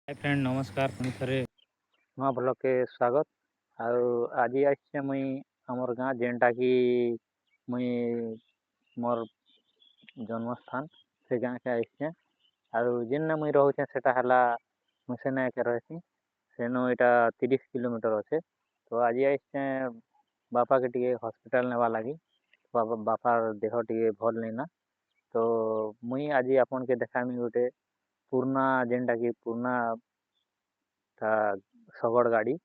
Hi friend नमस्कार पुणी थे नुआ ब्लॉग के स्वागत। आज आसचे मुई हमर गाँ जेनटा कि मुई मोर जन्मस्थान से गाँ के आसचे जेन मुई रोचे सेटा हला मुसेना के रही सेनो इटा 30 किलोमीटर अच्छे। तो आज आसचे बापा के टिके हॉस्पिटल नेवा लगी बापार देह टिके भल नहीं ना। तो मुई आज आपन के देखामी गोटे पुराना जेनटा कि पुराना ता शगड़ गाड़ी।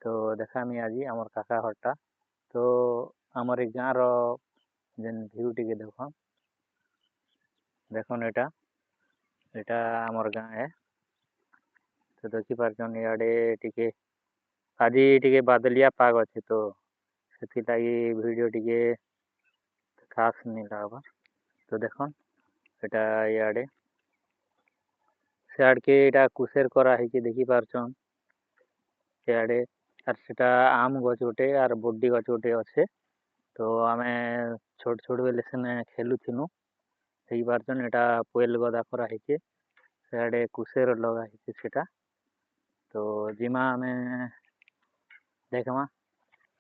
तो देखामी आज आमर काका हटा। तो आमर एक गाँव रो जेन व्यू टिके देखन एटा एटा आमर गाँ है। तो देखी पारछन इयाडे टिके आज टिके बादलिया पाग अच्छे। तो से वीडियो टिके खास नहीं लगवा। तो देखन एटा इयाडे सियाड़ के एटा कुसेर करा है कि देखी पारछन इयाडे आर सेटा आम गछ गोटे आर बड्डी गछ गोटे अच्छे। तो आमे छोट छोट बेले सेने खेलुथिनु देखी पारछन एटा पोएल गदा करा है सियाडे कुसेर लगा है सेटा। तो जिमा आमे देखमा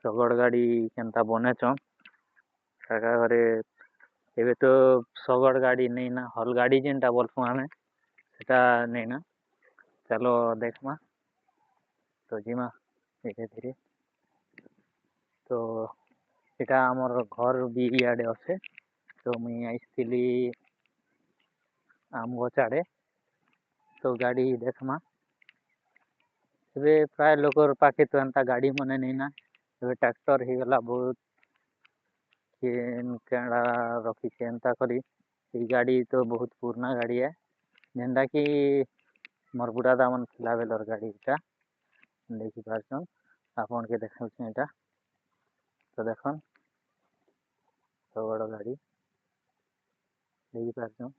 शगड़ गाड़ी केनता बनेछन काका घरे एबे तो शगड़ गाड़ी नहीं ना हल गाड़ी जेनटा बोलसु आमे सेटा नहीं ना। चलो देखमा तो जिमा धीरे धीरे। तो एटा आमर घर भी इयाडे अच्छे। तो मुई आइसथिली आम गछ आड़े। तो गाड़ी देखमा एबे प्राय लोकर पाखे तो एंता गाड़ी मने नहीं ना एबे ट्रैक्टर ही गला बहुत केड़ा रखी एंता करी ई गाड़ी तो बहुत पुराना गाड़ी है जेनटा कि मोर बुढ़ा दामन खिला बेलर गाड़ी इटा देखी पारछन आपन के देखाउछन एटा। तो देखन बड़ गाड़ी देखी पारछन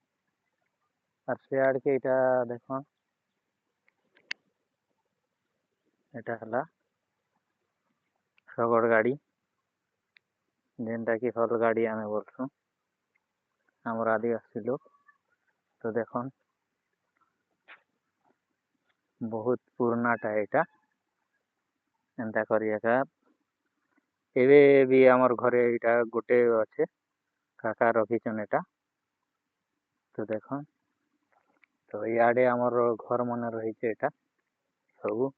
आर सियाड़ के इटा देखन एटा हला शगड़ गाड़ी जेनटा कि हल गाड़ी आमे बोलसु आमर आदिवासी लोग। तो देखन बहुत पुरानाटा एटा एंता करी एका एबे भी आमर घरे इटा गोटे अच्छे काका रखीछन एटा। तो देखन तो इयाडे आमर घर मन रही एटा सबू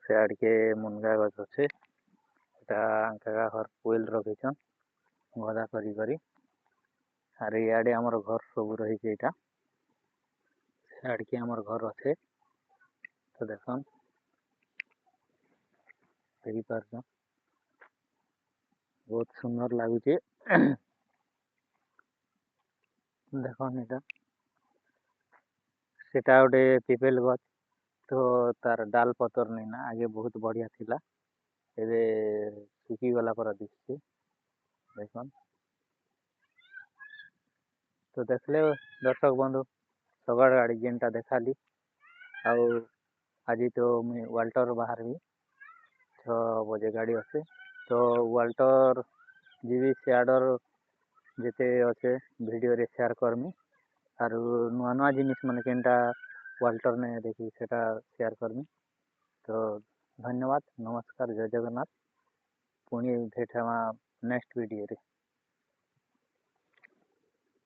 सियाड़ के मुनगा गछ अच्छे एटा काका घर पोइल रखीछन गदा करी करी आर इयाडे आमर घर सबू रही एटा सियाड़ के आमर घर अच्छे। तो देखन देखी पारछन बहुत सुंदर लगुचे देखन एटा सेटा गोटे पिपेल गछ। तो तार डाल पतर नहीं ना आगे बहुत बढ़िया थिला एबे सुखी गला पर दिखছে देखन। तो देखले दर्शक बंधु शगड़ गाड़ी जेनटा देखाली आउ आज तो मुई वाल्टर बाहर भी 6 बजे गाड़ी अच्छे। तो वाल्टर जीवी सियाडर जेते अच्छे वीडियो रे शेयर करमी आर नुआ नुआ जिनिस मन केनटा वाल्टर ने देखी सेटा शेयर करमी। तो धन्यवाद नमस्कार जय जगन्नाथ पुणी भेट हेमा नेक्स्ट वीडियो रे।